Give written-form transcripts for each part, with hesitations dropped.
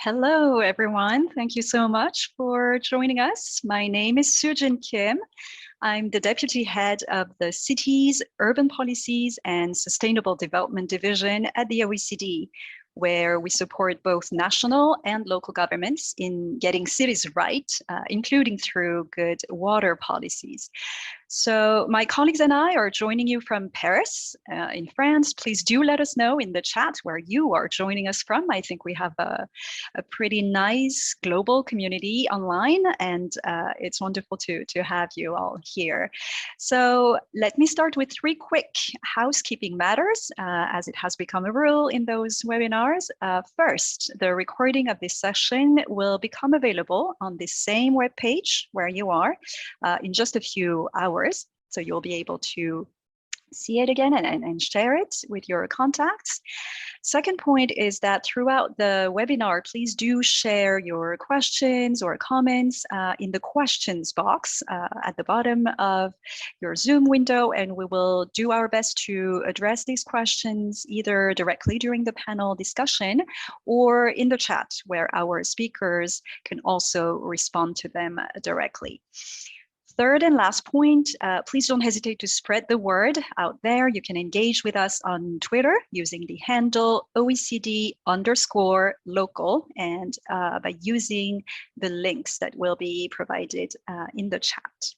Hello, everyone. Thank you so much for joining us. My name is Sujin Kim. I'm the Deputy Head of the Cities, Urban Policies and Sustainable Development Division at the OECD, where we support both national and local governments in getting cities right, including through good water policies. So my colleagues and I are joining you from Paris in France. Please do let us know in the chat where you are joining us from. I think we have a pretty nice global community online, and it's wonderful to have you all here. So let me start with 3 quick housekeeping matters, as it has become a rule in those webinars. First, the recording of this session will become available on the same webpage where you are in just a few hours. So you'll be able to see it again and share it with your contacts. Second point is that throughout the webinar, please do share your questions or comments in the questions box at the bottom of your Zoom window, and we will do our best to address these questions either directly during the panel discussion or in the chat, where our speakers can also respond to them directly. Third and last point, please don't hesitate to spread the word out there. You can engage with us on Twitter using the handle OECD_local and by using the links that will be provided in the chat.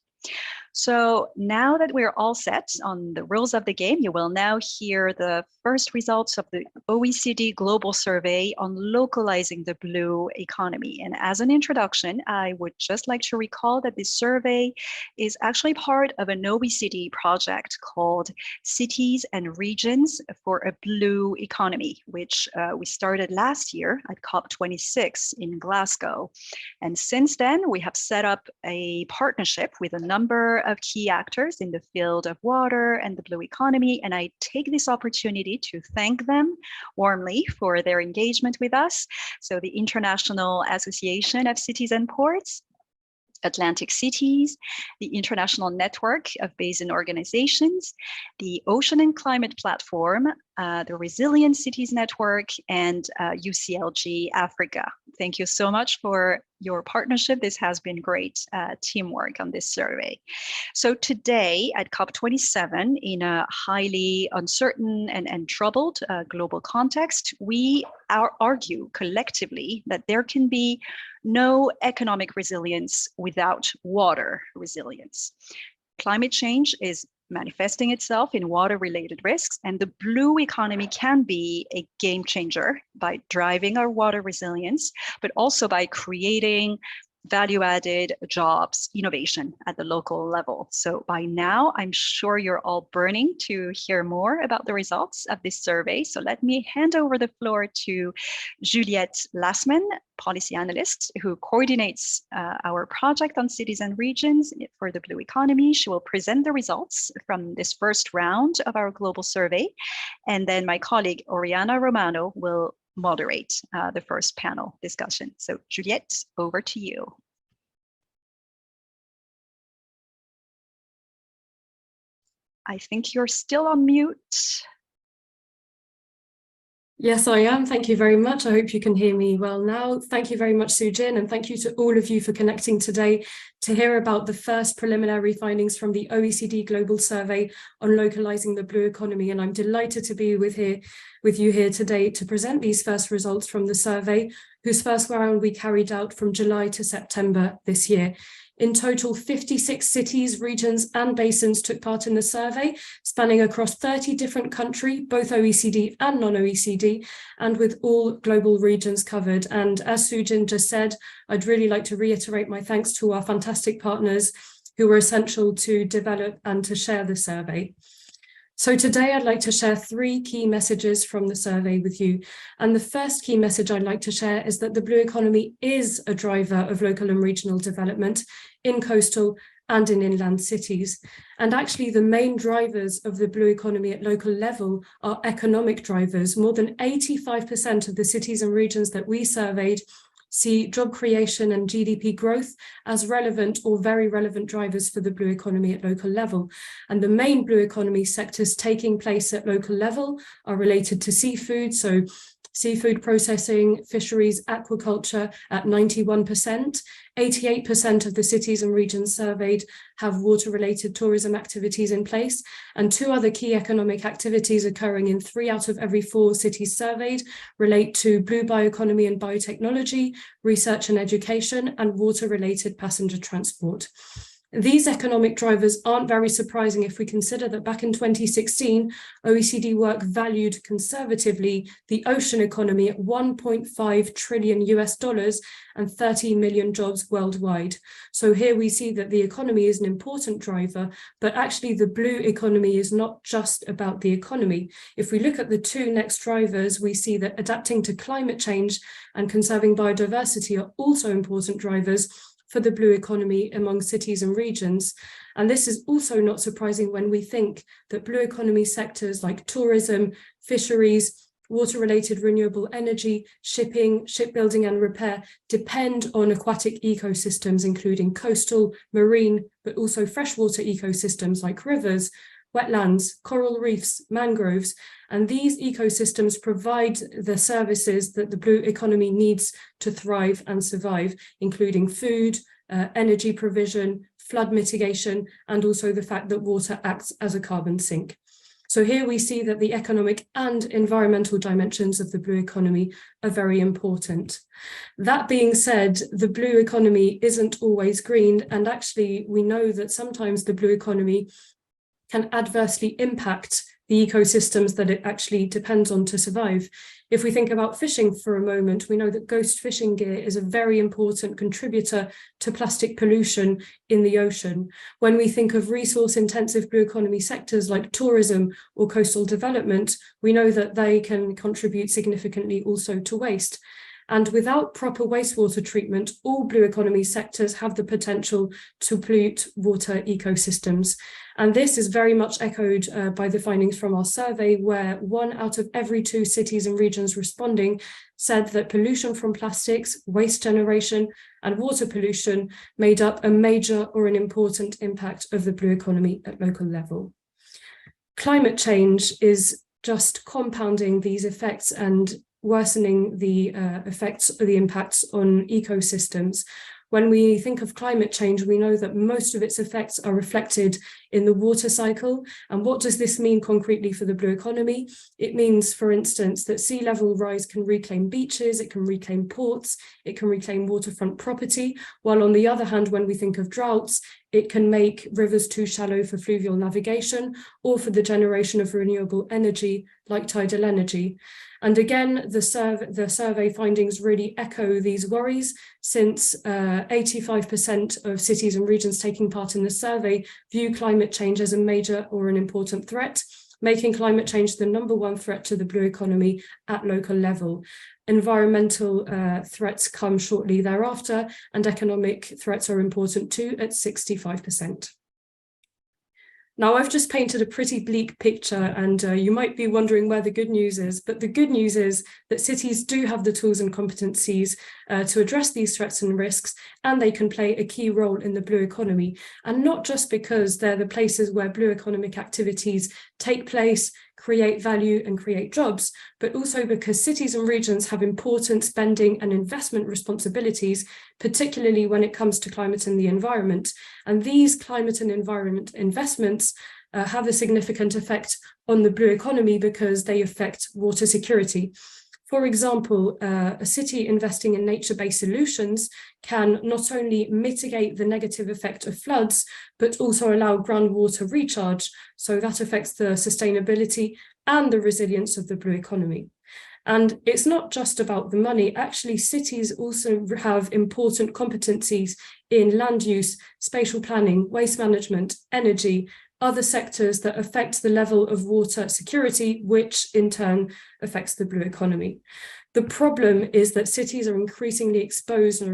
So now that we're all set on the rules of the game, you will now hear the first results of the OECD Global Survey on localizing the blue economy. And as an introduction, I would just like to recall that this survey is actually part of an OECD project called Cities and Regions for a Blue Economy, which we started last year at COP26 in Glasgow. And since then, we have set up a partnership with a number of key actors in the field of water and the blue economy, and I take this opportunity to thank them warmly for their engagement with us. So the International Association of Cities and Ports, Atlantic Cities, the International Network of Basin Organizations, the Ocean and Climate Platform, the Resilient Cities Network, and UCLG Africa. Thank you so much for your partnership. This has been great teamwork on this survey. So today at COP27, in a highly uncertain and troubled global context, we argue collectively that there can be no economic resilience without water resilience. Climate change is manifesting itself in water-related risks, and the blue economy can be a game changer by driving our water resilience, but also by creating value-added jobs, innovation at the local level. So by now, I'm sure you're all burning to hear more about the results of this survey. So let me hand over the floor to Juliette Lassman, policy analyst who coordinates our project on cities and regions for the blue economy. She will present the results from this first round of our global survey. And then my colleague, Oriana Romano, will moderate the first panel discussion. So Juliette, over to you. I think you're still on mute. Yes, I am. Thank you very much. I hope you can hear me well now. Thank you very much, Sujin, and thank you to all of you for connecting today to hear about the first preliminary findings from the OECD Global Survey on localizing the blue economy. And I'm delighted to be with you here today to present these first results from the survey, whose first round we carried out from July to September this year. In total, 56 cities, regions and basins took part in the survey, spanning across 30 different countries, both OECD and non-OECD, and with all global regions covered. And as Sujin just said, I'd really like to reiterate my thanks to our fantastic partners who were essential to develop and to share the survey. So today I'd like to share 3 key messages from the survey with you. And the first key message I'd like to share is that the blue economy is a driver of local and regional development in coastal and in inland cities. And actually the main drivers of the blue economy at local level are economic drivers. More than 85% of the cities and regions that we surveyed see job creation and GDP growth as relevant or very relevant drivers for the blue economy at local level. And the main blue economy sectors taking place at local level are related to seafood, so seafood processing, fisheries, aquaculture at 91%. 88% of the cities and regions surveyed have water-related tourism activities in place, and 2 other key economic activities occurring in 3 out of every 4 cities surveyed relate to blue bioeconomy and biotechnology, research and education, and water-related passenger transport. These economic drivers aren't very surprising if we consider that back in 2016, OECD work valued conservatively the ocean economy at $1.5 trillion and 30 million jobs worldwide. So here we see that the economy is an important driver, but actually the blue economy is not just about the economy. If we look at the 2 next drivers, we see that adapting to climate change and conserving biodiversity are also important drivers for the blue economy among cities and regions. And this is also not surprising when we think that blue economy sectors like tourism, fisheries, water-related renewable energy, shipping, shipbuilding and repair depend on aquatic ecosystems, including coastal, marine, but also freshwater ecosystems like rivers, wetlands, coral reefs, mangroves, and these ecosystems provide the services that the blue economy needs to thrive and survive, including food, energy provision, flood mitigation, and also the fact that water acts as a carbon sink. So here we see that the economic and environmental dimensions of the blue economy are very important. That being said, the blue economy isn't always green, and actually we know that sometimes the blue economy can adversely impact the ecosystems that it actually depends on to survive. If we think about fishing for a moment, we know that ghost fishing gear is a very important contributor to plastic pollution in the ocean. When we think of resource-intensive blue economy sectors like tourism or coastal development, we know that they can contribute significantly also to waste. And without proper wastewater treatment, all blue economy sectors have the potential to pollute water ecosystems. And this is very much echoed by the findings from our survey, where 1 out of every 2 cities and regions responding said that pollution from plastics, waste generation, and water pollution made up a major or an important impact of the blue economy at local level. Climate change is just compounding these effects and worsening the effects or the impacts on ecosystems. When we think of climate change, we know that most of its effects are reflected in the water cycle. And what does this mean concretely for the blue economy? It means, for instance, that sea level rise can reclaim beaches, it can reclaim ports, it can reclaim waterfront property, while on the other hand, when we think of droughts, it can make rivers too shallow for fluvial navigation or for the generation of renewable energy like tidal energy. And again, the survey findings really echo these worries, since 85% of cities and regions taking part in the survey view climate change as a major or an important threat, making climate change the #1 threat to the blue economy at local level. Environmental threats come shortly thereafter, and economic threats are important too at 65%. Now, I've just painted a pretty bleak picture, and you might be wondering where the good news is, but the good news is that cities do have the tools and competencies to address these threats and risks, and they can play a key role in the blue economy. And not just because they're the places where blue economic activities take place, create value and create jobs, but also because cities and regions have important spending and investment responsibilities, particularly when it comes to climate and the environment. And these climate and environment investments have a significant effect on the blue economy because they affect water security. For example, a city investing in nature-based solutions can not only mitigate the negative effect of floods, but also allow groundwater recharge. So that affects the sustainability and the resilience of the blue economy. And it's not just about the money. Actually, cities also have important competencies in land use, spatial planning, waste management, energy, other sectors that affect the level of water security, which in turn affects the blue economy. The problem is that cities are increasingly exposed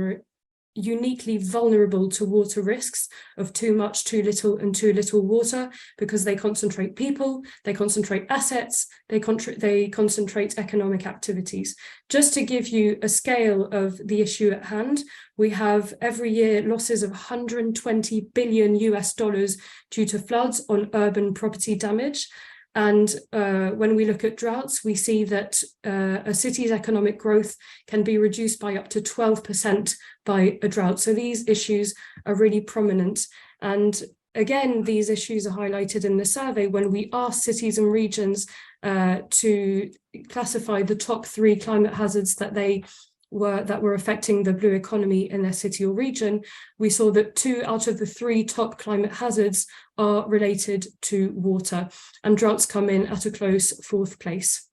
uniquely vulnerable to water risks of too much, too little, and too little water, because they concentrate people, they concentrate assets, they concentrate economic activities. Just to give you a scale of the issue at hand, we have every year losses of $120 billion due to floods on urban property damage. And when we look at droughts, we see that a city's economic growth can be reduced by up to 12% by a drought. So these issues are really prominent. And again, these issues are highlighted in the survey when we ask cities and regions to classify the top 3 climate hazards that were affecting the blue economy in their city or region. We saw that 2 out of the 3 top climate hazards are related to water, and droughts come in at a close 4th place.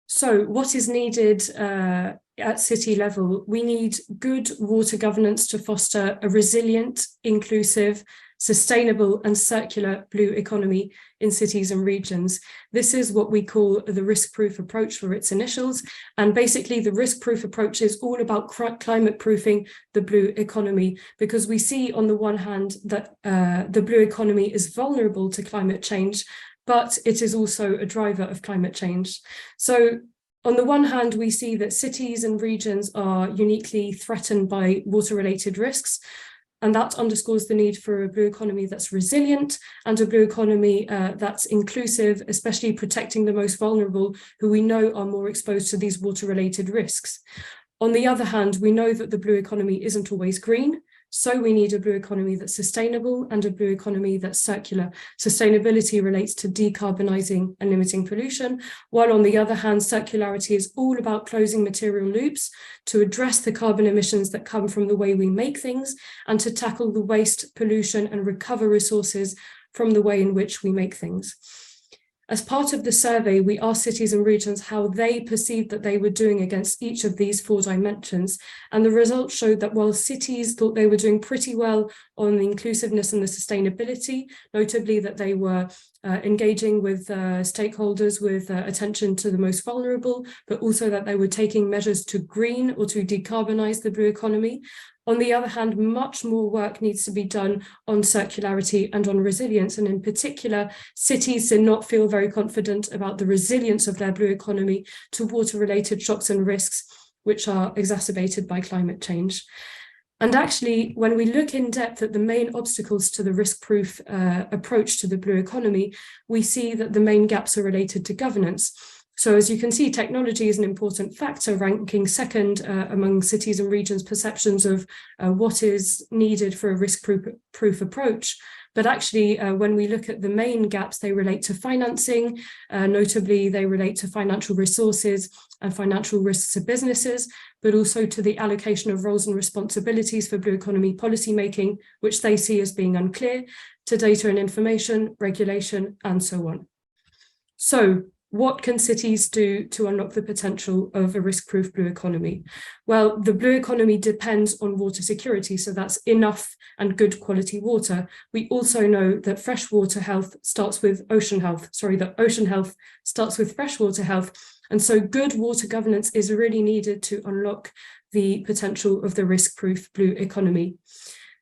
So what is needed at city level? We need good water governance to foster a resilient, inclusive, sustainable and circular blue economy in cities and regions. This is what we call the risk-proof approach for its initials. And basically the risk-proof approach is all about climate-proofing the blue economy, because we see on the one hand that the blue economy is vulnerable to climate change, but it is also a driver of climate change. So on the one hand, we see that cities and regions are uniquely threatened by water-related risks, and that underscores the need for a blue economy that's resilient and a blue economy that's inclusive, especially protecting the most vulnerable, who we know are more exposed to these water-related risks. On the other hand, we know that the blue economy isn't always green, so we need a blue economy that's sustainable and a blue economy that's circular. Sustainability relates to decarbonising and limiting pollution, while on the other hand, circularity is all about closing material loops to address the carbon emissions that come from the way we make things and to tackle the waste, pollution and recover resources from the way in which we make things. As part of the survey, we asked cities and regions how they perceived that they were doing against each of these 4 dimensions. And the results showed that while cities thought they were doing pretty well on the inclusiveness and the sustainability, notably that they were engaging with stakeholders with attention to the most vulnerable, but also that they were taking measures to green or to decarbonize the blue economy. On the other hand, much more work needs to be done on circularity and on resilience. And in particular, cities did not feel very confident about the resilience of their blue economy to water-related shocks and risks, which are exacerbated by climate change. And actually, when we look in depth at the main obstacles to the risk-proof approach to the blue economy, we see that the main gaps are related to governance. So as you can see, technology is an important factor, ranking second among cities and regions' perceptions of what is needed for a risk-proof approach. But actually, when we look at the main gaps, they relate to financing, notably they relate to financial resources and financial risks to businesses, but also to the allocation of roles and responsibilities for blue economy policymaking, which they see as being unclear, to data and information, regulation, and so on. So, what can cities do to unlock the potential of a risk-proof blue economy? Well, the blue economy depends on water security, so that's enough and good quality water. We also know that freshwater health starts with ocean health. That ocean health starts with freshwater health. And so good water governance is really needed to unlock the potential of the risk-proof blue economy.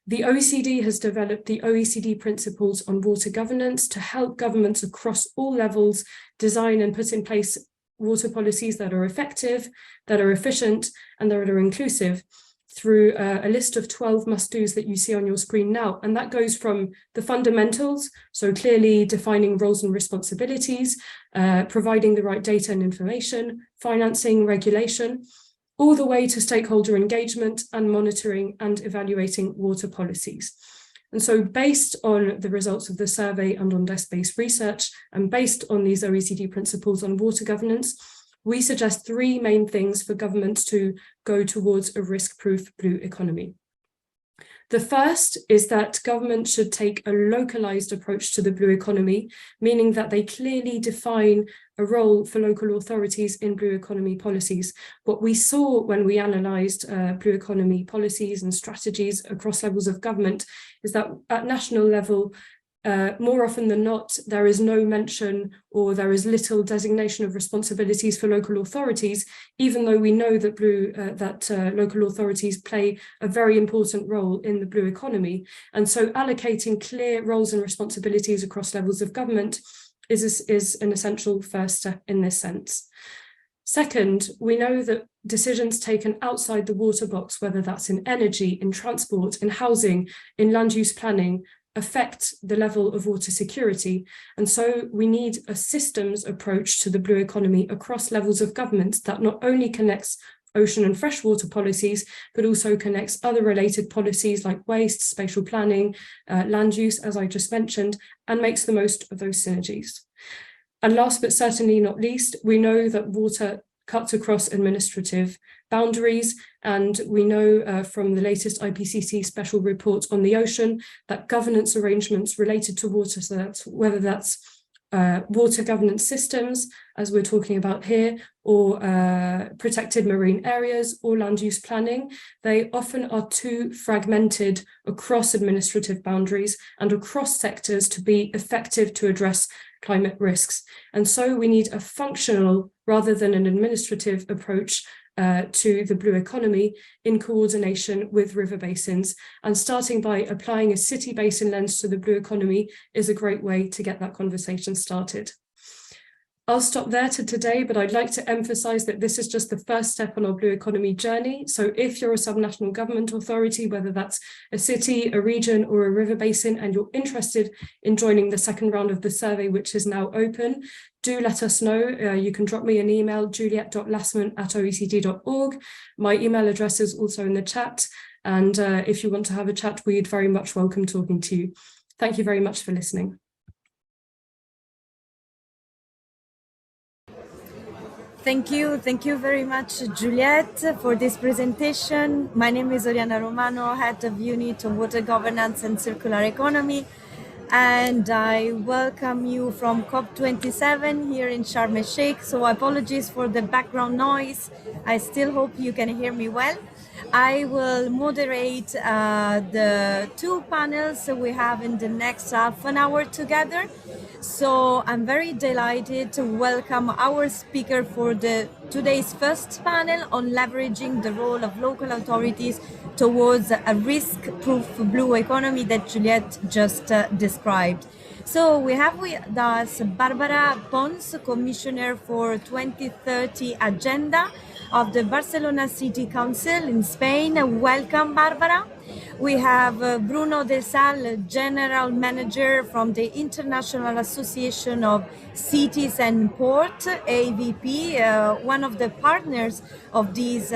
The OECD has developed the OECD principles on water governance to help governments across all levels design and put in place water policies that are effective, that are efficient, and that are inclusive through a list of 12 must-dos that you see on your screen now. And that goes from the fundamentals, so clearly defining roles and responsibilities, providing the right data and information, financing, regulation, all the way to stakeholder engagement and monitoring and evaluating water policies. And so based on the results of the survey and on desk-based research, and based on these OECD principles on water governance, we suggest 3 main things for governments to go towards a risk-proof blue economy. The first is that governments should take a localized approach to the blue economy, meaning that they clearly define a role for local authorities in blue economy policies. What we saw when we analysed blue economy policies and strategies across levels of government is that at national level, more often than not, there is no mention or there is little designation of responsibilities for local authorities, even though we know that local authorities play a very important role in the blue economy. And so allocating clear roles and responsibilities across levels of government is an essential first step in this sense. Second, we know that decisions taken outside the water box, whether that's in energy, in transport, in housing, in land use planning, affect the level of water security. And so we need a systems approach to the blue economy across levels of government that not only connects ocean and freshwater policies, but also connects other related policies like waste, spatial planning, land use, as I just mentioned, and makes the most of those synergies. And last but certainly not least, we know that water cuts across administrative boundaries, and we know from the latest IPCC special report on the ocean that governance arrangements related to water, so that's whether that's water governance systems, as we're talking about here, or protected marine areas or land use planning, they often are too fragmented across administrative boundaries and across sectors to be effective to address climate risks. And so we need a functional rather than an administrative approach to the blue economy in coordination with river basins. And starting by applying a city basin lens to the blue economy is a great way to get that conversation started. I'll stop there today, but I'd like to emphasize that this is just the first step on our blue economy journey. So if you're a subnational government authority, whether that's a city, a region, or a river basin, and you're interested in joining the second round of the survey, which is now open, do let us know. You can drop me an email, juliet.lassman@oecd.org. My email address is also in the chat. And if you want to have a chat, we'd very much welcome talking to you. Thank you very much for listening. Thank you very much, Juliet, for this presentation. My name is Oriana Romano, Head of Unit of Water Governance and Circular Economy, and I welcome you from COP27 here in Sharm el-Sheikh. So apologies for the background noise. I still hope you can hear me well. I will moderate the two panels we have in the next half an hour together. So I'm very delighted to welcome our speaker for today's first panel on leveraging the role of local authorities towards a risk-proof blue economy that Juliet just described. So we have with us Barbara Pons, Commissioner for 2030 Agenda of the Barcelona City Council in Spain. Welcome, Barbara. We have Bruno De Sal, General Manager from the International Association of Cities and Port, AVP, one of the partners of this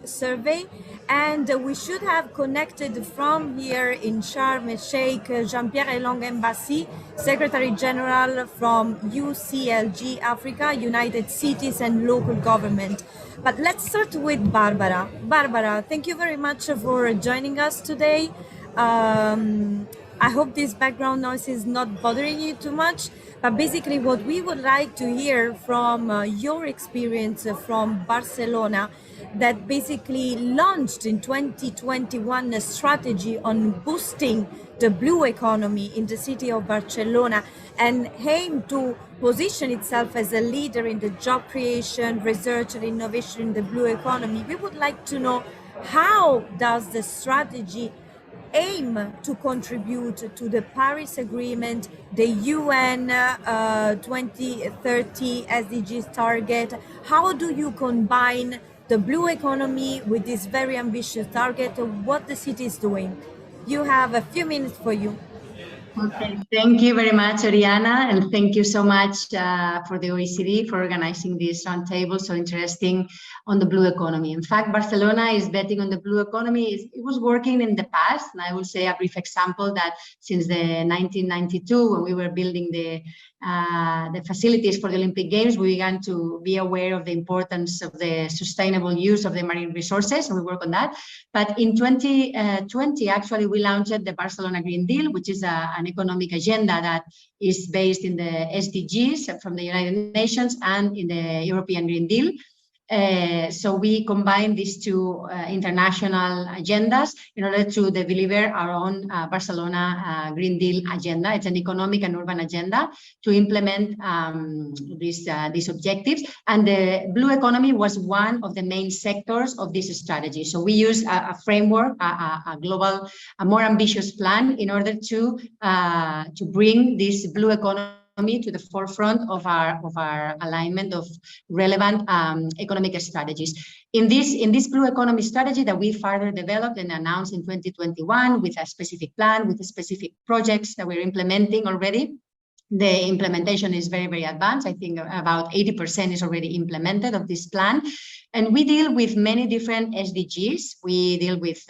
survey. And we should have connected from here in Sharm el-Sheikh, Jean-Pierre Elong-Embassy, Secretary General from UCLG Africa, United Cities and Local Government. But let's start with Barbara. Barbara, thank you very much for joining us today. I hope this background noise is not bothering you too much, but basically what we would like to hear from your experience from Barcelona that basically launched in 2021 a strategy on boosting the blue economy in the city of Barcelona and aim to position itself as a leader in the job creation, research and innovation in the blue economy. We would like to know, how does the strategy aim to contribute to the Paris Agreement, the UN 2030 SDGs target? How do you combine the blue economy with this very ambitious target of what the city is doing? You have a few minutes for you. Okay, thank you very much, Oriana, and thank you so much for the OECD for organizing this roundtable, so interesting on the blue economy. In fact, Barcelona is betting on the blue economy. It was working in the past, and I will say a brief example that since the 1992, when we were building the facilities for the Olympic Games, we began to be aware of the importance of the sustainable use of the marine resources, and we work on that. But in 2020, actually, we launched the Barcelona Green Deal, which is an economic agenda that is based in the SDGs from the United Nations and in the European Green Deal. So we combine these two international agendas in order to deliver our own Barcelona Green Deal agenda. It's an economic and urban agenda to implement these objectives. And the blue economy was one of the main sectors of this strategy. So we used a framework, a global, a more ambitious plan in order to bring this blue economy to the forefront of our alignment of relevant economic strategies. In this blue economy strategy that we further developed and announced in 2021 with a specific plan, with specific projects that we're implementing already. The implementation is very, very advanced. I think about 80% is already implemented of this plan. And we deal with many different SDGs. We deal with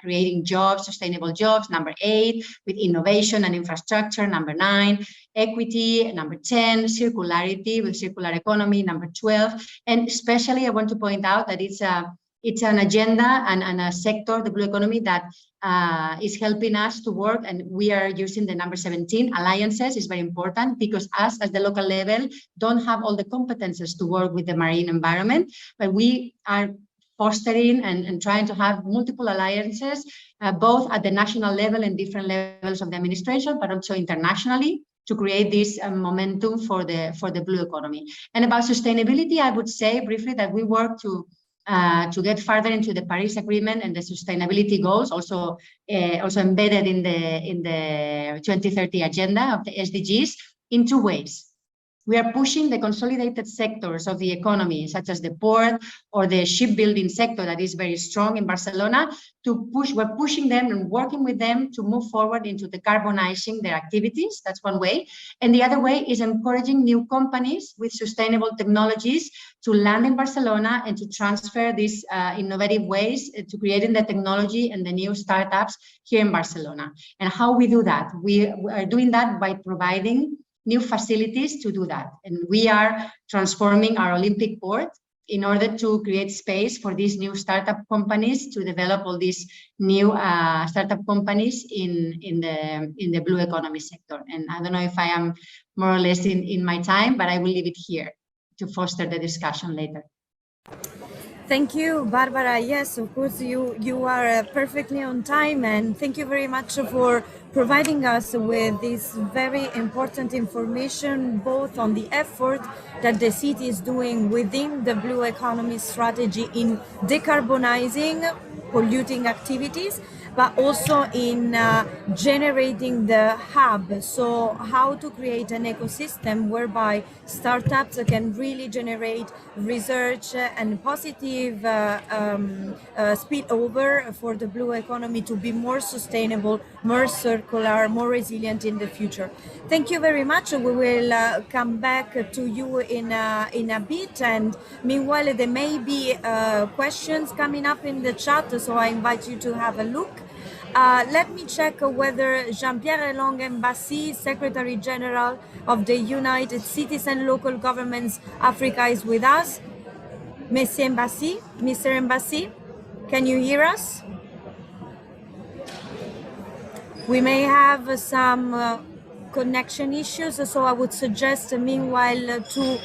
creating jobs, sustainable jobs, number 8, with innovation and infrastructure, number 9, equity, number 10, circularity with circular economy, number 12. And especially I want to point out that it's an agenda and a sector, the blue economy, that is helping us to work, and we are using the number 17. Alliances is very important because us as the local level don't have all the competences to work with the marine environment, but we are fostering and trying to have multiple alliances, both at the national level and different levels of the administration, but also internationally, to create this momentum for the blue economy. And about sustainability, I would say briefly that we work to get further into the Paris Agreement and the sustainability goals, also embedded in the 2030 agenda of the SDGs, in 2 ways. We are pushing the consolidated sectors of the economy, such as the port or the shipbuilding sector that is very strong in Barcelona, we're pushing them and working with them to move forward into decarbonizing their activities. That's one way. And the other way is encouraging new companies with sustainable technologies to land in Barcelona and to transfer these innovative ways to creating the technology and the new startups here in Barcelona. And how we do that? We are doing that by providing new facilities to do that. And we are transforming our Olympic port in order to create space for these new startup companies to develop all these new startup companies in the blue economy sector. And I don't know if I am more or less in my time, but I will leave it here to foster the discussion later. Thank you, Barbara. Yes, of course, you are perfectly on time, and thank you very much for providing us with this very important information, both on the effort that the city is doing within the blue economy strategy in decarbonizing polluting activities, but also in generating the hub. So how to create an ecosystem whereby startups can really generate research and positive spillover for the blue economy to be more sustainable, more circular, more resilient in the future. Thank you very much. We will come back to you in a bit, and meanwhile there may be questions coming up in the chat, so I invite you to have a look. Let me check whether Jean-Pierre Long-Embassy, Secretary General of the United Cities and Local Governments Africa, is with us. Mr. Embassy, can you hear us? We may have some connection issues, so I would suggest meanwhile to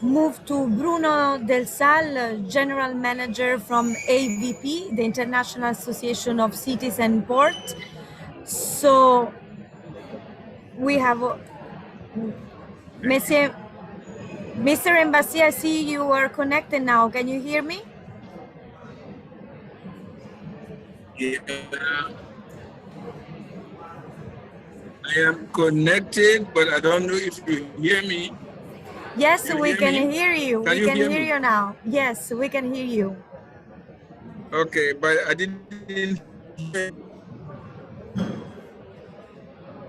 move to Bruno Del Sal, General Manager from AVP, the International Association of Cities and Ports. So we have Mr. Embassy, I see you are connected now. Can you hear me? Yeah. I am connected, but I don't know if you hear me. Yes, we can hear you. We can hear you now. Yes, we can hear you. Okay, but I didn't hear.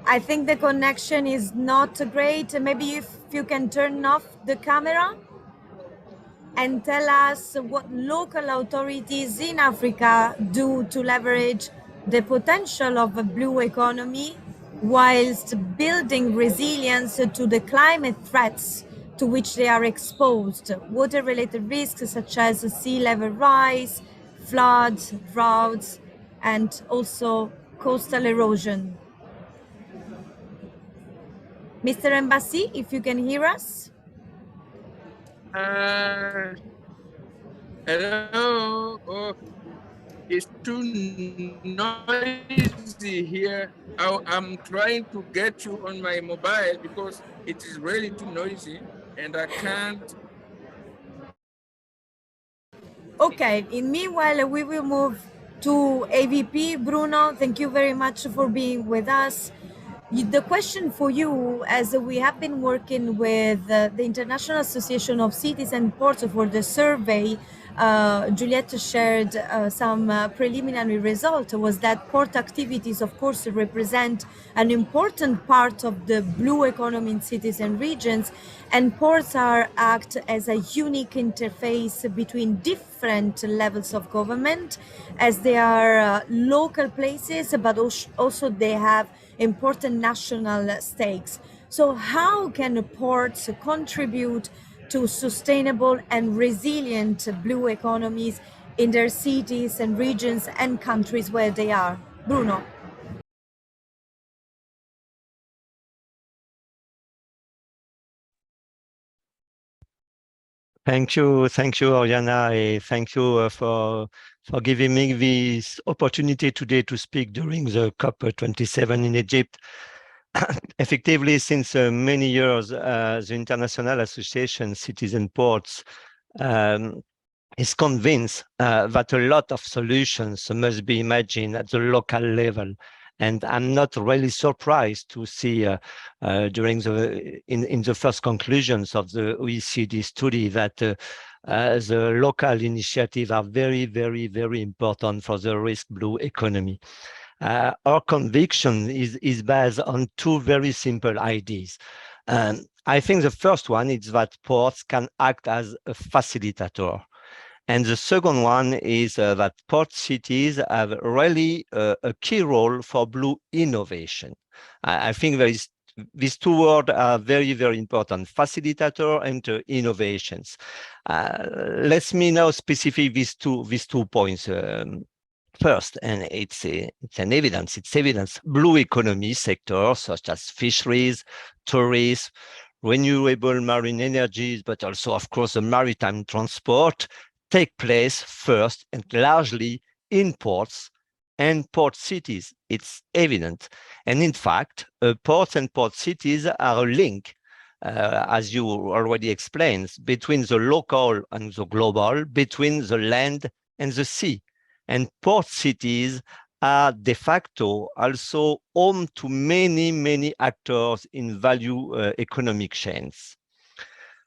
I think the connection is not great. Maybe if you can turn off the camera and tell us what local authorities in Africa do to leverage the potential of a blue economy whilst building resilience to the climate threats to which they are exposed, water-related risks such as sea level rise, floods, droughts, and also coastal erosion. Mr. Embassy, if you can hear us. Hello. Oh, it's too noisy here. I'm trying to get you on my mobile because it is really too noisy and I can't. Okay, in meanwhile, we will move to AVP. Bruno, thank you very much for being with us. The question for you, as we have been working with the International Association of Cities and Ports for the survey, Juliette shared some preliminary result, was that port activities, of course, represent an important part of the blue economy in cities and regions, and ports act as a unique interface between different levels of government, as they are local places, but also they have important national stakes. So how can ports contribute to sustainable and resilient blue economies in their cities and regions and countries where they are? Bruno. Thank you, Oriana. Thank you for giving me this opportunity today to speak during the COP27 in Egypt. Effectively, since many years, the International Association Cities and Ports is convinced that a lot of solutions must be imagined at the local level. And I'm not really surprised to see during in the first conclusions of the OECD study that the local initiatives are very, very, very important for the risk blue economy. Our conviction is based on two very simple ideas. I think the first one is that ports can act as a facilitator. And the second one is that port cities have really a key role for blue innovation. I think these two words are very, very important, facilitator and innovations. Let me now specify these two points. First, and it's evidence, blue economy sectors such as fisheries, tourism, renewable marine energies, but also, of course, the maritime transport take place first and largely in ports and port cities. It's evident. And in fact, ports and port cities are a link, as you already explained, between the local and the global, between the land and the sea. And port cities are de facto also home to many, many actors in value economic chains.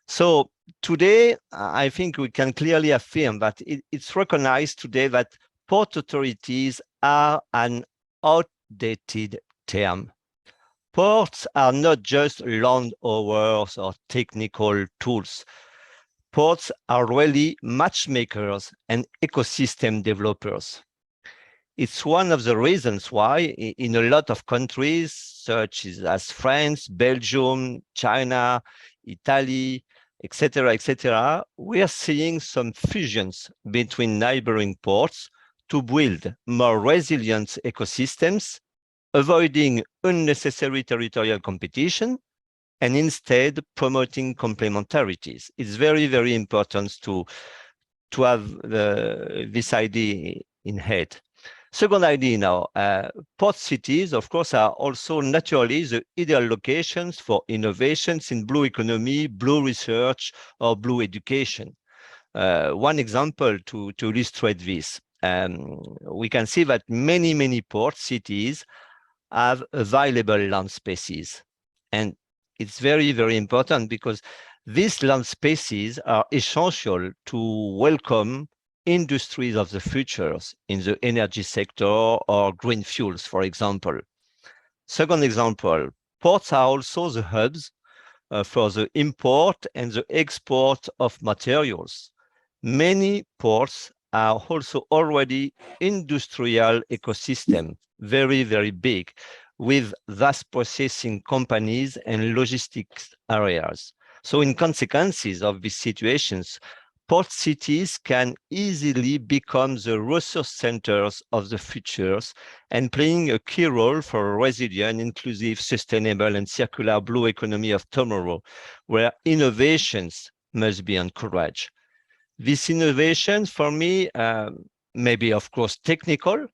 So today, I think we can clearly affirm that it's recognized today that port authorities are an outdated term. Ports are not just land hours or technical tools. Ports are really matchmakers and ecosystem developers. It's one of the reasons why in a lot of countries, such as France, Belgium, China, Italy, etc., we are seeing some fusions between neighboring ports to build more resilient ecosystems, avoiding unnecessary territorial competition, and instead promoting complementarities. It's very, very important to have this idea in head. Second idea now, port cities, of course, are also naturally the ideal locations for innovations in blue economy, blue research, or blue education. One example to illustrate this, we can see that many port cities have available land spaces. And it's very, very important because these land spaces are essential to welcome industries of the futures in the energy sector or green fuels, for example. Second example, ports are also the hubs for the import and the export of materials. Many ports are also already industrial ecosystem, very, very big, with vast processing companies and logistics areas. So in consequences of these situations, port cities can easily become the resource centers of the futures and playing a key role for a resilient, inclusive, sustainable, and circular blue economy of tomorrow, where innovations must be encouraged. This innovation for me, maybe of course technical,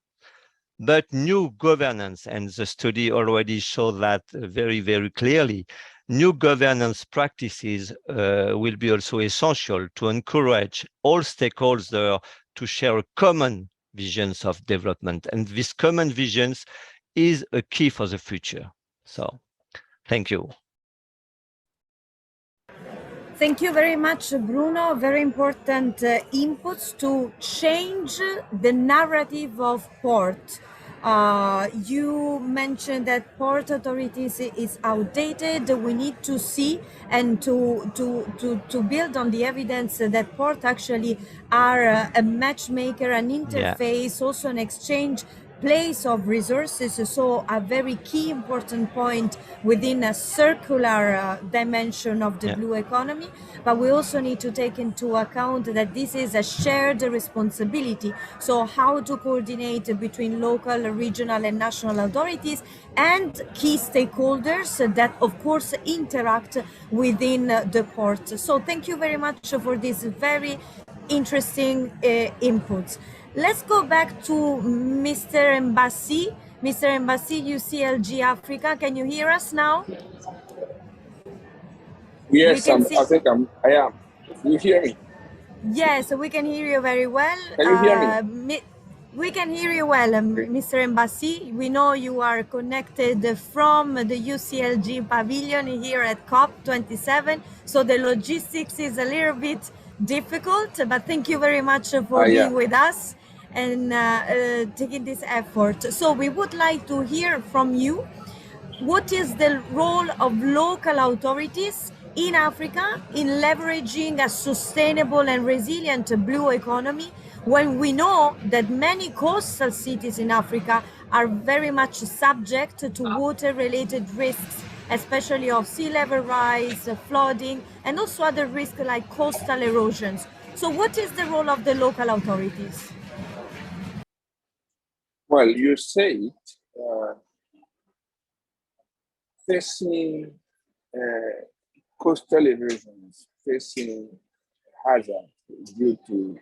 but new governance, and the study already showed that very, very clearly. New governance practices will be also essential to encourage all stakeholders to share common visions of development. And this common visions is a key for the future. So thank you. Thank you very much, Bruno. Very important inputs to change the narrative of port. You mentioned that port authorities is outdated. We need to see and to build on the evidence that port actually are a matchmaker, an interface, also an exchange place of resources, so a very key important point within a circular dimension of the blue economy. But we also need to take into account that this is a shared responsibility, so how to coordinate between local, regional and national authorities and key stakeholders that of course interact within the port. So thank you very much for this very interesting inputs. Let's go back to Mr. Mbassi. Mr. Mbassi, UCLG Africa. Can you hear us now? Yes, I think I am. You hear me? Yes, we can hear you very well. Can you hear me? We can hear you well, Mr. Mbassi. We know you are connected from the UCLG pavilion here at COP27, so the logistics is a little bit difficult, but thank you very much for being with us and taking this effort. So we would like to hear from you, what is the role of local authorities in Africa in leveraging a sustainable and resilient blue economy, when we know that many coastal cities in Africa are very much subject to water-related risks, especially of sea level rise, flooding, and also other risks like coastal erosions. So what is the role of the local authorities? Well, you say facing coastal erosions, facing hazards due to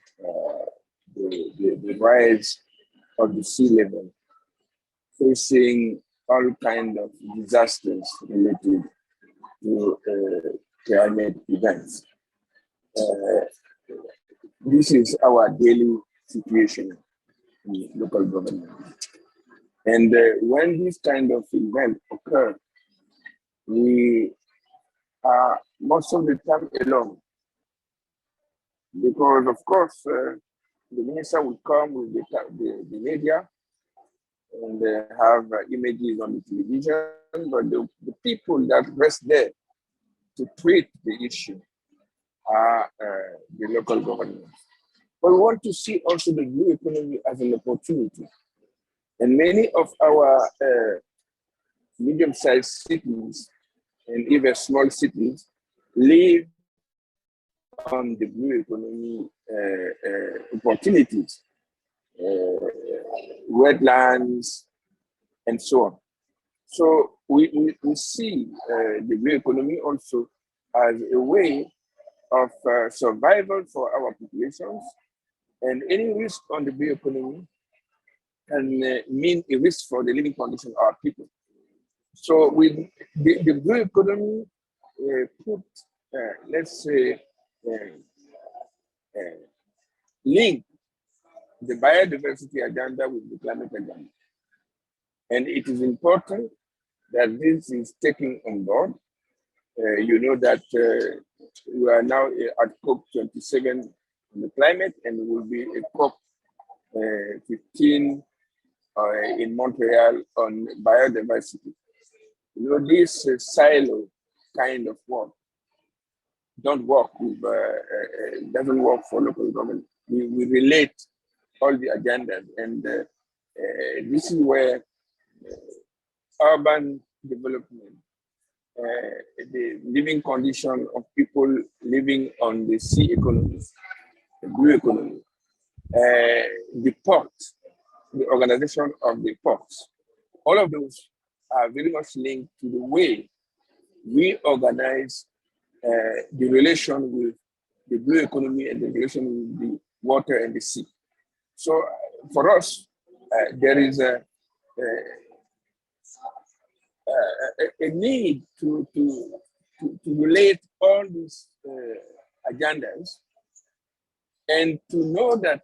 the rise of the sea level, facing all kinds of disasters related to climate events. This is our daily situation in local government. And when this kind of event occur, we are most of the time alone. Because of course, the minister will come with the media and have images on the television, but the people that rest there to treat the issue are the local government. But we want to see also the blue economy as an opportunity. And many of our medium-sized cities and even small cities live on the blue economy opportunities, wetlands, and so on. So we see the blue economy also as a way of survival for our populations, and any risk on the blue economy can mean a risk for the living condition of our people. So with the blue economy put, let's say, link the biodiversity agenda with the climate agenda. And it is important that this is taken on board. You know that we are now at COP27 on the climate, and will be a COP15 in Montreal on biodiversity. You know, this silo kind of work doesn't work for local government. We relate all the agendas, and this is where urban development, the living condition of people living on the sea economy, the blue economy, the port, the organization of the ports, all of those are very much linked to the way we organize the relation with the blue economy and the relation with the water and the sea. So for us, there is a need to relate all these agendas and to know that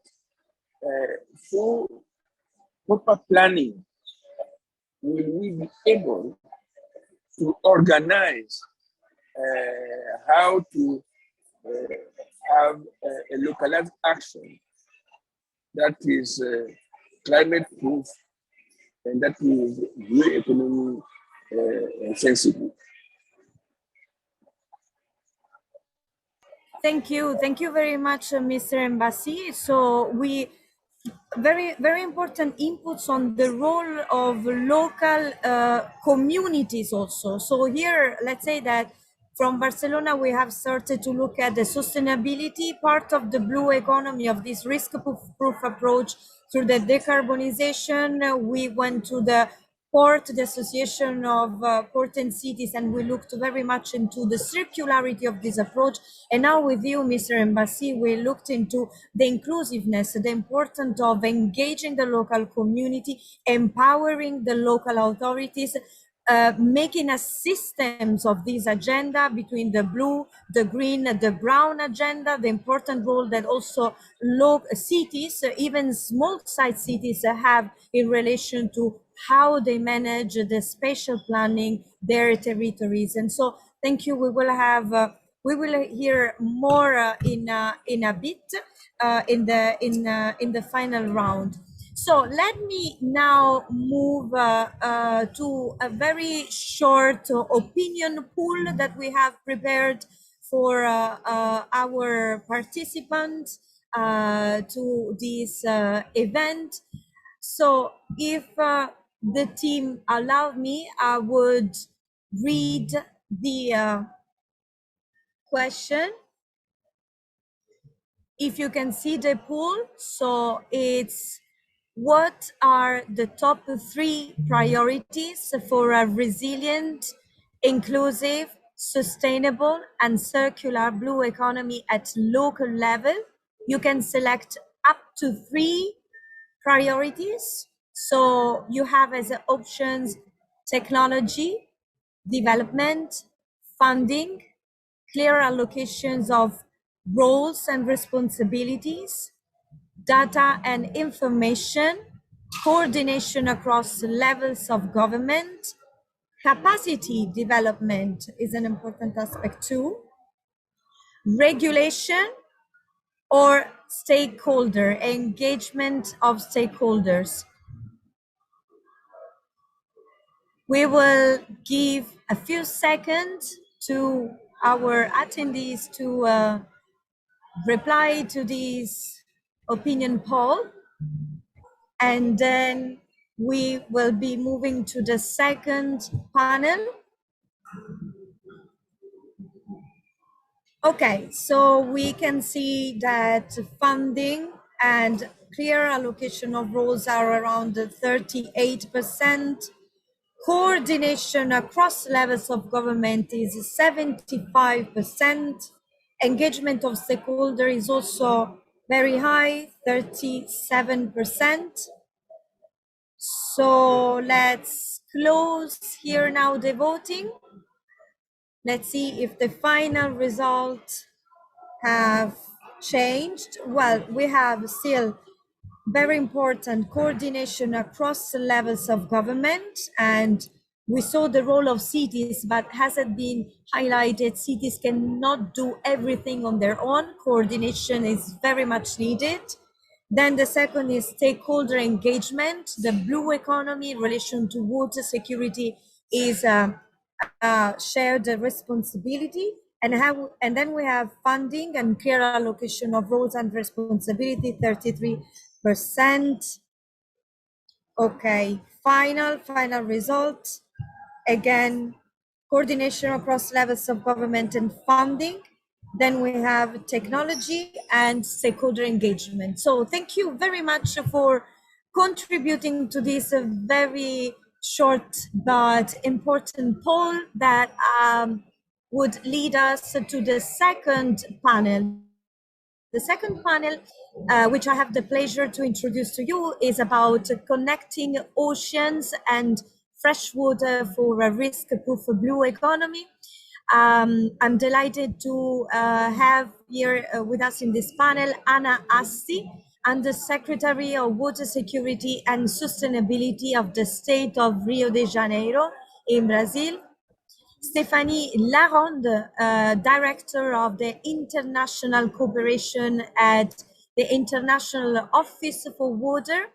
through proper planning, will we be able to organize how to have a localized action that is climate proof and that is blue economy sensitive. Thank you very much, Mr. Embassy. So very important inputs on the role of local communities also. So here, let's say that from Barcelona, we have started to look at the sustainability part of the blue economy, of this risk-proof approach through the decarbonization. We went to the port, the Association of Port and Cities, and we looked very much into the circularity of this approach. And now with you, Mr. Embassy, we looked into the inclusiveness, the importance of engaging the local community, empowering the local authorities, making a systems of this agenda between the blue, the green, the brown agenda, the important role that also cities, even small-sized cities, have in relation to how they manage the spatial planning, their territories. And so, thank you. We will hear more in a bit in the final round. So let me now move to a very short opinion pool that we have prepared for our participants to this event. So if the team allowed me, I would read the question. If you can see the pool, so it's: what are the top 3 priorities for a resilient, inclusive, sustainable, and circular blue economy at local level? You can select up to 3 priorities. So you have as options technology, development, funding, clear allocations of roles and responsibilities, data and information, coordination across levels of government, capacity development is an important aspect too, regulation, or stakeholder engagement of stakeholders. We will give a few seconds to our attendees to reply to this opinion poll, and then we will be moving to the second panel. Okay, so we can see that funding and clear allocation of roles are around 38%. Coordination across levels of government is 75%. Engagement of stakeholder is also very high, 37%. So let's close here now the voting. Let's see if the final results have changed. Well, we have still very important coordination across the levels of government, and we saw the role of cities, but has it been highlighted, cities cannot do everything on their own. Coordination is very much needed. Then the second is stakeholder engagement. The blue economy in relation to water security is shared responsibility. And then we have funding and clear allocation of roles and responsibility, 33%. Okay, final result. Again, coordination across levels of government and funding. Then we have technology and stakeholder engagement. So thank you very much for contributing to this very short but important poll that would lead us to the second panel. The second panel, which I have the pleasure to introduce to you, is about connecting oceans and fresh water for a risk-proof blue economy. I'm delighted to have here with us in this panel Ana Assi, Undersecretary of Water Security and Sustainability of the state of Rio de Janeiro in Brazil. Stéphanie Laronde, Director of the International Cooperation at the International Office for Water.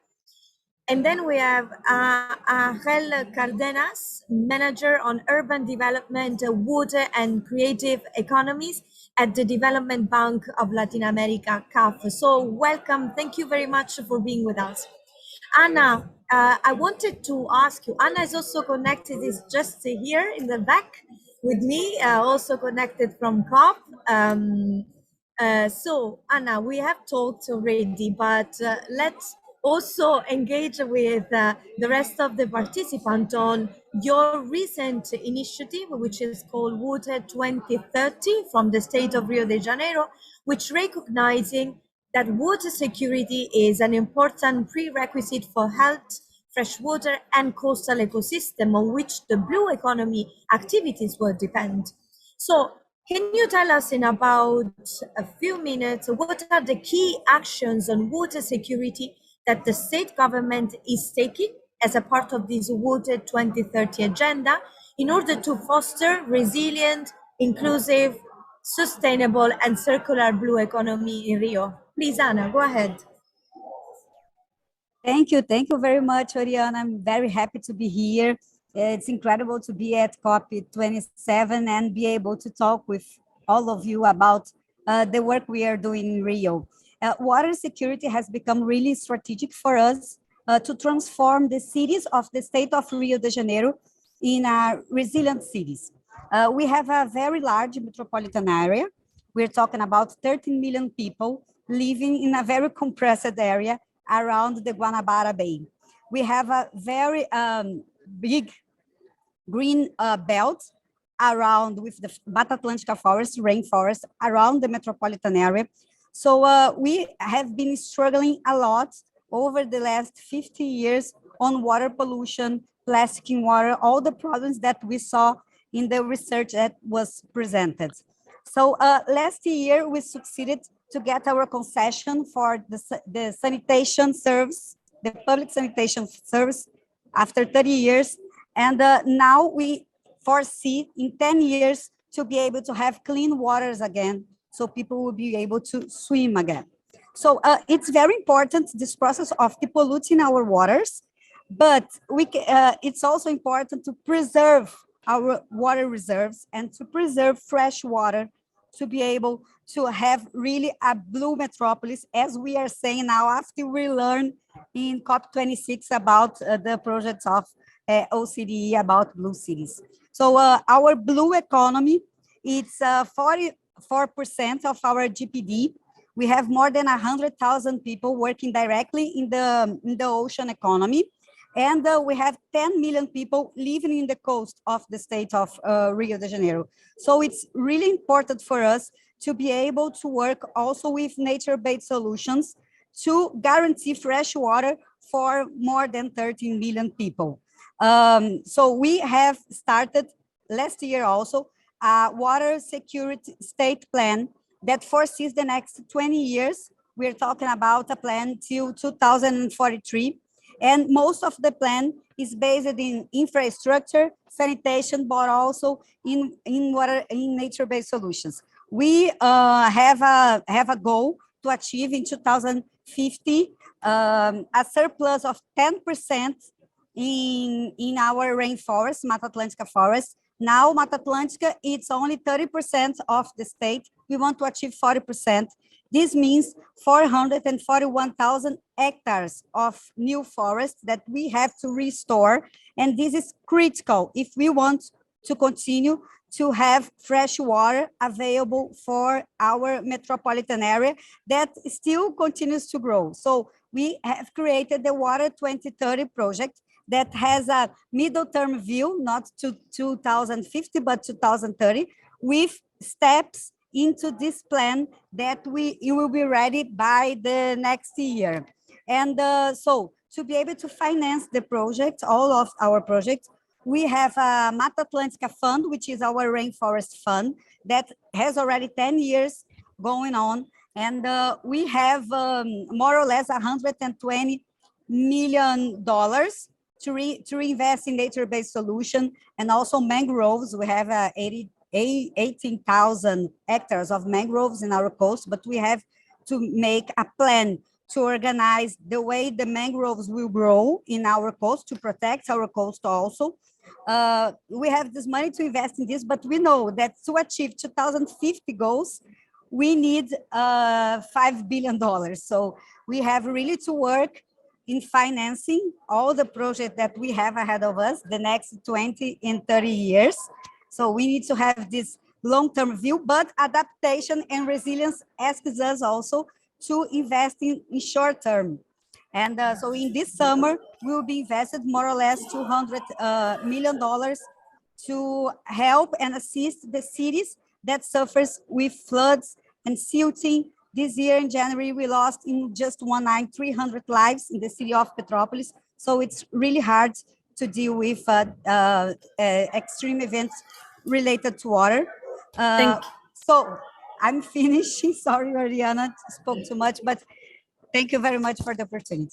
And then we have Angel Cardenas, Manager on Urban Development, Water and Creative Economies at the Development Bank of Latin America, CAF. So welcome, thank you very much for being with us. Anna, I wanted to ask you, Anna is also connected, is just here in the back with me, also connected from COP. So Anna, we have talked already, but let's also engage with the rest of the participants on your recent initiative, which is called Water 2030 from the state of Rio de Janeiro, which recognizing that water security is an important prerequisite for health, fresh water and coastal ecosystem on which the blue economy activities will depend. So can you tell us in about a few minutes, what are the key actions on water security that the state government is taking as a part of this Water 2030 agenda in order to foster resilient, inclusive, sustainable and circular blue economy in Rio? Please, Anna, go ahead. Thank you very much, Oriana. I'm very happy to be here. It's incredible to be at COP27 and be able to talk with all of you about the work we are doing in Rio. Water security has become really strategic for us to transform the cities of the state of Rio de Janeiro in resilient cities. We have a very large metropolitan area. We're talking about 13 million people living in a very compressed area around the Guanabara Bay. We have a very big green belt around with the Mata Atlântica forest, rainforest around the metropolitan area. So we have been struggling a lot over the last 50 years on water pollution, plastic in water, all the problems that we saw in the research that was presented. So last year we succeeded to get our concession for the sanitation service, the public sanitation service after 30 years. And now we foresee in 10 years to be able to have clean waters again, so people will be able to swim again. So it's very important, this process of depolluting our waters, but it's also important to preserve our water reserves and to preserve fresh water to be able to have really a blue metropolis, as we are saying now after we learn in COP26 about the projects of Oecd about blue cities. So our blue economy, it's 44% of our GPD. We have more than 100,000 people working directly in the ocean economy. And we have 10 million people living in the coast of the state of Rio de Janeiro. So it's really important for us to be able to work also with nature-based solutions to guarantee fresh water for more than 13 million people. So we have started last year also a water security state plan that foresees the next 20 years. We're talking about a plan till 2043. And most of the plan is based in infrastructure, sanitation, but also in water, in nature-based solutions. We have a goal to achieve in 2050 a surplus of 10% in our rainforest, Mata Atlântica forest. Now, Mata Atlântica, it's only 30% of the state. We want to achieve 40%. This means 441,000 hectares of new forest that we have to restore. And this is critical if we want to continue to have fresh water available for our metropolitan area that still continues to grow. So we have created the Water 2030 project that has a middle-term view, not to 2050, but 2030, with steps into this plan that it will be ready by the next year. And so to be able to finance the project, all of our projects, we have a Mata Atlântica Fund, which is our rainforest fund that has already 10 years going on. And we have more or less $120 million to reinvest in nature-based solution, and also mangroves. We have 18,000 hectares of mangroves in our coast, but we have to make a plan to organize the way the mangroves will grow in our coast to protect our coast also. We have this money to invest in this, but we know that to achieve 2050 goals, we need $5 billion. So we have really to work in financing all the projects that we have ahead of us, the next 20 and 30 years. So we need to have this long-term view, but adaptation and resilience asks us also to invest in short term. And so in this summer, we will be invested more or less $200 million to help and assist the cities that suffers with floods and silting. This year in January, we lost in just one night 300 lives in the city of Petrópolis. So it's really hard to deal with extreme events related to water. So I'm finishing. Sorry, Oriana, spoke too much, but thank you very much for the opportunity.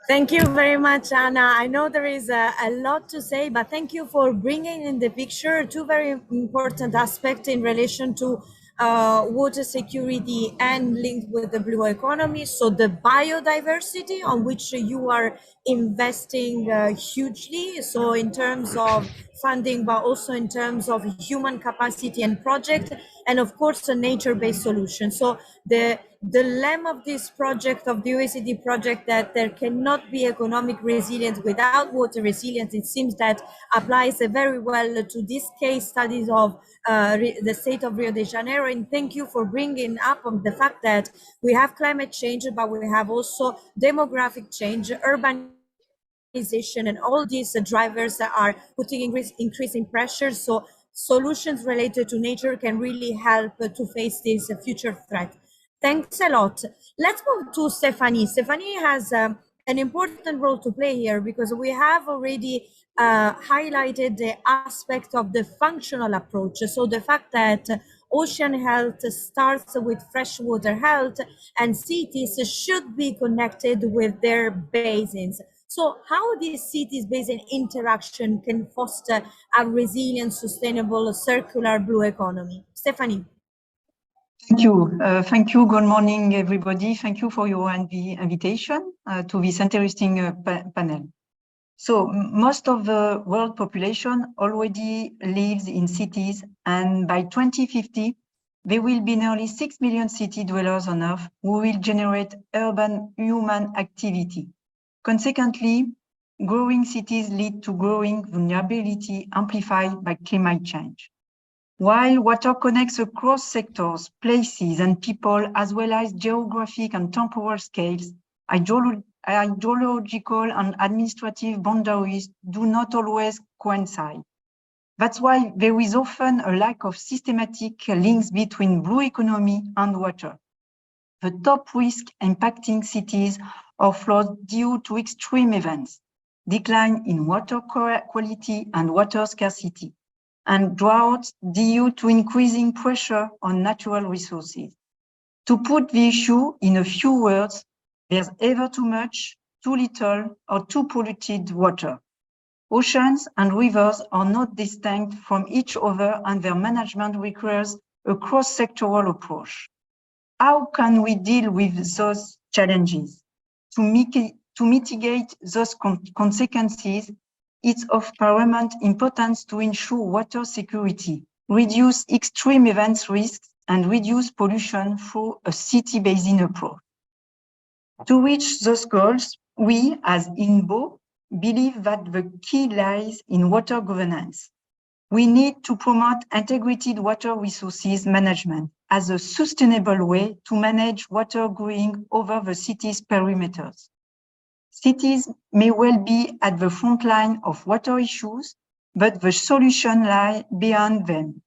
Thank you very much, Anna. I know there is a lot to say, but thank you for bringing in the picture two very important aspects in relation to water security and linked with the blue economy. So the biodiversity on which you are investing hugely. So in terms of funding, but also in terms of human capacity and project, and of course a nature-based solution. So the lemma of this project, of the OECD project, that there cannot be economic resilience without water resilience, it seems that applies very well to this case studies of the state of Rio de Janeiro. And thank you for bringing up on the fact that we have climate change, but we have also demographic change, urbanization, and all these drivers that are putting increasing pressure. So solutions related to nature can really help to face this future threat. Thanks a lot. Let's move to Stephanie. Stephanie has an important role to play here, because we have already highlighted the aspect of the functional approach. So the fact that ocean health starts with freshwater health, and cities should be connected with their basins. So how this cities basin interaction can foster a resilient, sustainable, circular blue economy? Stephanie. Thank you. Thank you. Good morning, everybody. Thank you for your invitation to this interesting panel. So most of the world population already lives in cities, and by 2050, there will be nearly 6 million city dwellers on Earth who will generate urban human activity. Consequently, growing cities lead to growing vulnerability amplified by climate change. While water connects across sectors, places, and people, as well as geographic and temporal scales, ideological and administrative boundaries do not always coincide. That's why there is often a lack of systematic links between blue economy and water. The top risk impacting cities are floods due to extreme events, decline in water quality and water scarcity, and droughts due to increasing pressure on natural resources. To put the issue in a few words, there's ever too much, too little, or too polluted water. Oceans and rivers are not distinct from each other, and their management requires a cross-sectoral approach. How can we deal with those challenges? To mitigate those consequences, it's of paramount importance to ensure water security, reduce extreme events risks, and reduce pollution through a city basin approach. To reach those goals, we, as INBO, believe that the key lies in water governance. We need to promote integrated water resources management as a sustainable way to manage water going over the city's perimeters. Cities may well be at the front line of water issues, but the solution lies beyond them.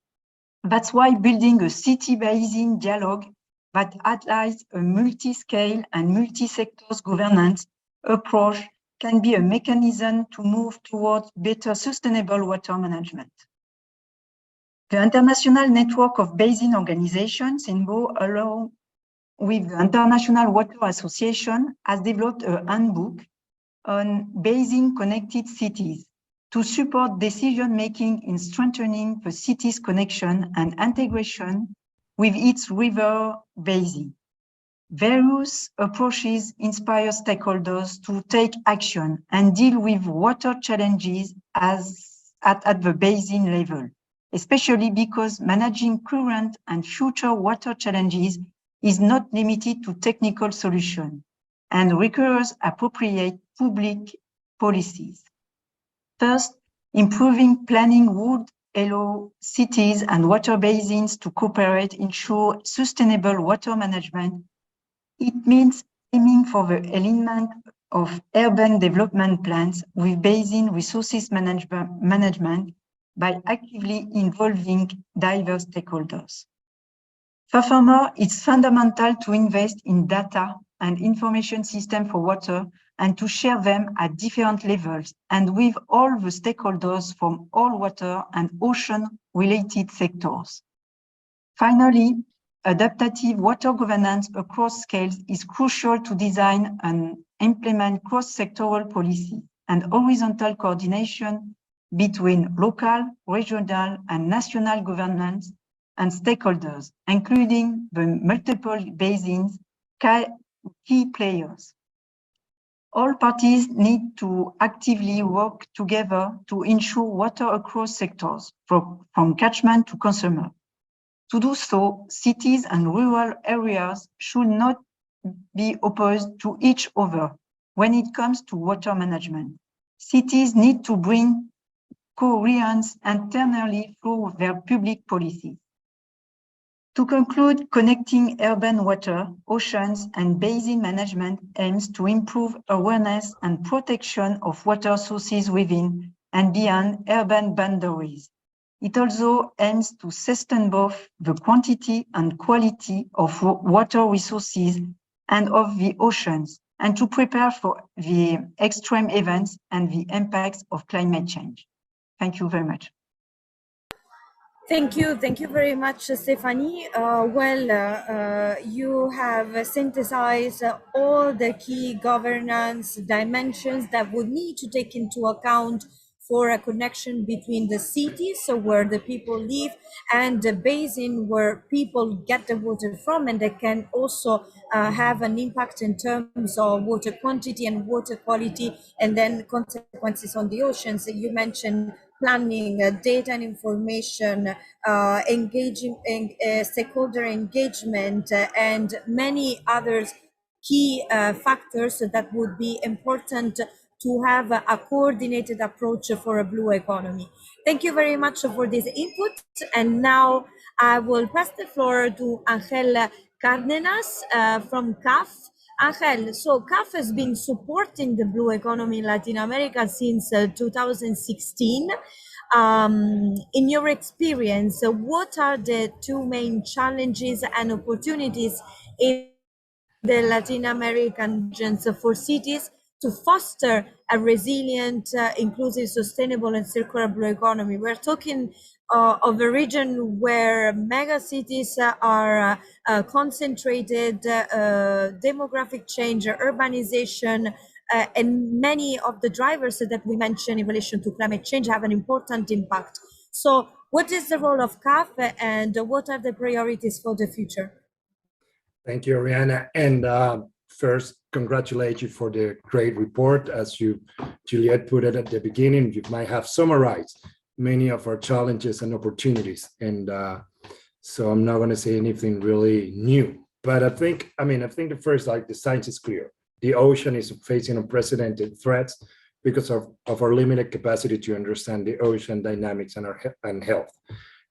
That's why building a city basin dialogue that outlines a multi-scale and multi-sectors governance approach can be a mechanism to move towards better sustainable water management. The International Network of Basin Organizations, INBO, along with the International Water Association, has developed a handbook on basin-connected cities to support decision-making in strengthening the city's connection and integration with its river basin. Various approaches inspire stakeholders to take action and deal with water challenges at the basin level, especially because managing current and future water challenges is not limited to technical solutions and requires appropriate public policies. First, improving planning would allow cities and water basins to cooperate, ensure sustainable water management. It means aiming for the alignment of urban development plans with basin resources management by actively involving diverse stakeholders. Furthermore, it's fundamental to invest in data and information systems for water and to share them at different levels and with all the stakeholders from all water and ocean-related sectors. Finally, adaptive water governance across scales is crucial to design and implement cross-sectoral policy and horizontal coordination between local, regional, and national governments and stakeholders, including the multiple basins, key players. All parties need to actively work together to ensure water across sectors, from catchment to consumer. To do so, cities and rural areas should not be opposed to each other when it comes to water management. Cities need to bring coherence internally through their public policies. To conclude, connecting urban water, oceans, and basin management aims to improve awareness and protection of water sources within and beyond urban boundaries. It also aims to sustain both the quantity and quality of water resources and of the oceans, and to prepare for the extreme events and the impacts of climate change. Thank you very much. Thank you very much, Stephanie. You have synthesized all the key governance dimensions that would need to take into account for a connection between the cities, so where the people live, and the basin where people get the water from, and that can also have an impact in terms of water quantity and water quality, and then consequences on the oceans. You mentioned planning, data and information, engaging stakeholder engagement, and many others key factors that would be important to have a coordinated approach for a blue economy. Thank you very much for this input. And now I will pass the floor to Angel Cárdenas from CAF. Angel, so CAF has been supporting the blue economy in Latin America since 2016. In your experience, what are the two main challenges and opportunities in the Latin American regions for cities to foster a resilient, inclusive, sustainable, and circular blue economy? We're talking of a region where mega cities are concentrated, demographic change, urbanization, and many of the drivers that we mentioned in relation to climate change have an important impact. So what is the role of CAF and what are the priorities for the future? Thank you, Oriana. And first, congratulate you for the great report. As Juliette put it at the beginning, you might have summarized many of our challenges and opportunities. And so I'm not going to say anything really new. But I think the first, the science is clear. The ocean is facing unprecedented threats because of our limited capacity to understand the ocean dynamics and health.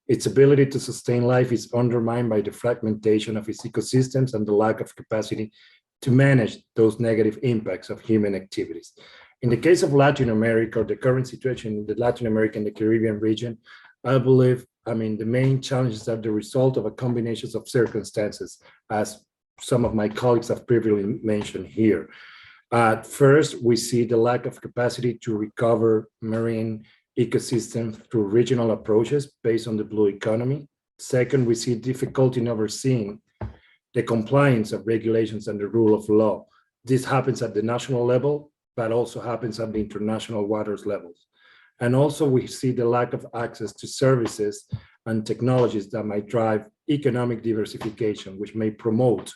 Its ability to sustain life is undermined by the fragmentation of its ecosystems and the lack of capacity to manage those negative impacts of human activities. In the case of Latin America, or the current situation in the Latin America and the Caribbean region, I believe I mean, the main challenges are the result of a combination of circumstances, as some of my colleagues have previously mentioned here. First, we see the lack of capacity to recover marine ecosystems through regional approaches based on the blue economy. Second, we see difficulty in overseeing the compliance of regulations and the rule of law. This happens at the national level, but also happens at the international waters levels. And also we see the lack of access to services and technologies that might drive economic diversification, which may promote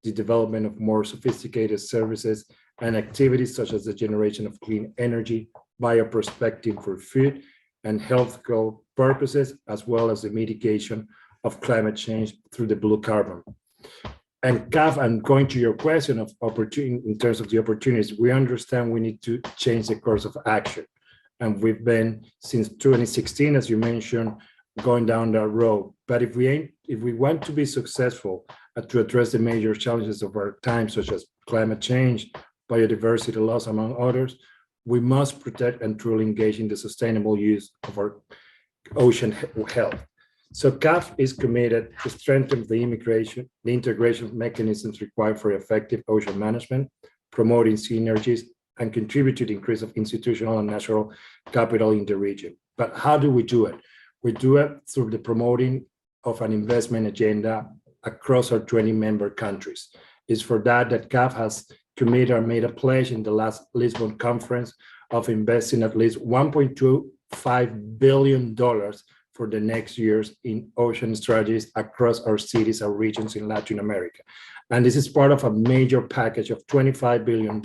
the development of more sophisticated services and activities such as the generation of clean energy, bioprospecting for food and health goal purposes, as well as the mitigation of climate change through the blue carbon. And CAF, I'm going to your question of opportunity in terms of the opportunities, we understand we need to change the course of action. And we've been since 2016, as you mentioned, going down that road. But if we want to be successful to address the major challenges of our time, such as climate change, biodiversity loss, among others, we must protect and truly engage in the sustainable use of our ocean health. So CAF is committed to strengthen the integration of mechanisms required for effective ocean management, promoting synergies, and contribute to the increase of institutional and natural capital in the region. But how do we do it? We do it through the promoting of an investment agenda across our 20 member countries. It's for that CAF has committed or made a pledge in the last Lisbon conference of investing at least $1.25 billion for the next years in ocean strategies across our cities and regions in Latin America. And this is part of a major package of $25 billion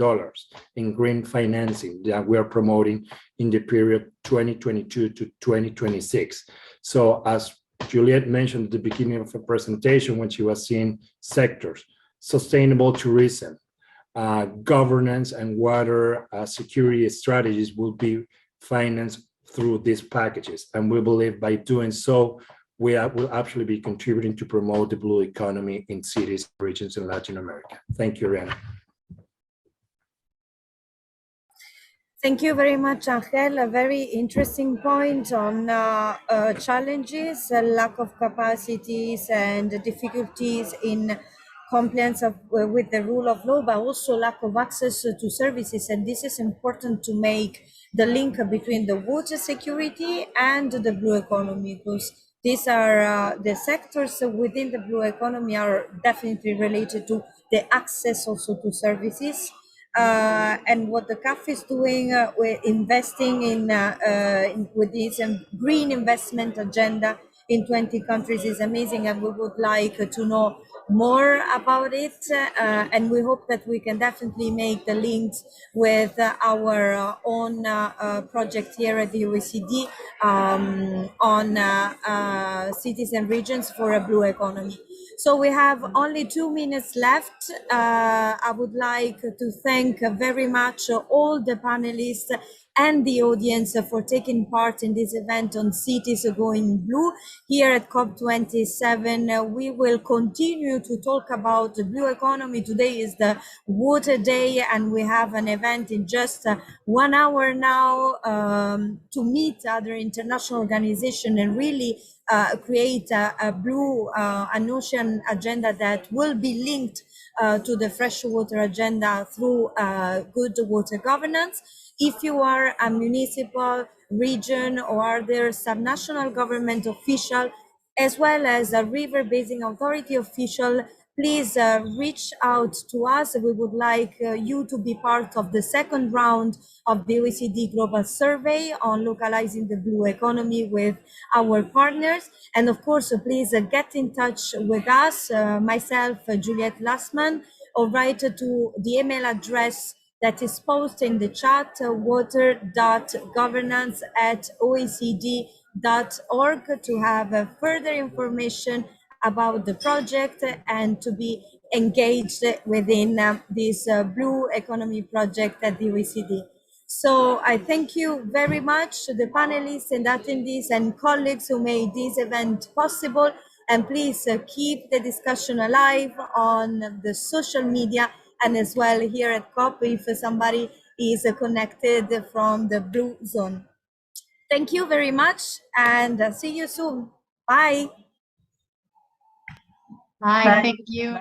in green financing that we are promoting in the period 2022 to 2026. So as Juliette mentioned at the beginning of the presentation when she was seeing sectors, sustainable tourism, governance and water security strategies will be financed through these packages. And we believe by doing so, we will actually be contributing to promote the blue economy in cities and regions in Latin America. Thank you, Rihanna. Thank you very much, Angel. A very interesting point on challenges, lack of capacities and difficulties in compliance with the rule of law, but also lack of access to services. And this is important to make the link between the water security and the blue economy, because these are the sectors within the blue economy are definitely related to the access also to services. And what the CAF is doing, we're investing with this green investment agenda in 20 countries is amazing, and we would like to know more about it. And we hope that we can definitely make the links with our own project here at the OECD on cities and regions for a blue economy. So we have only 2 minutes left. I would like to thank very much all the panelists and the audience for taking part in this event on cities going blue. Here at COP27, we will continue to talk about the blue economy. Today is the Water Day, and we have an event in just 1 hour now to meet other international organizations and really create a blue, an ocean agenda that will be linked to the freshwater agenda through good water governance. If you are a municipal, region, or other subnational government official, as well as a river basin authority official, please reach out to us. We would like you to be part of the second round of the OECD Global Survey on localizing the blue economy with our partners. And of course, please get in touch with us, myself, Juliette Lassman, or write to the email address that is posted in the chat, water.governance@oecd.org, to have further information about the project and to be engaged within this blue economy project at the OECD. So I thank you very much to the panelists and attendees and colleagues who made this event possible. And please keep the discussion alive on the social media and as well here at COP if somebody is connected from the blue zone. Thank you very much and see you soon. Bye. Bye. Thank you.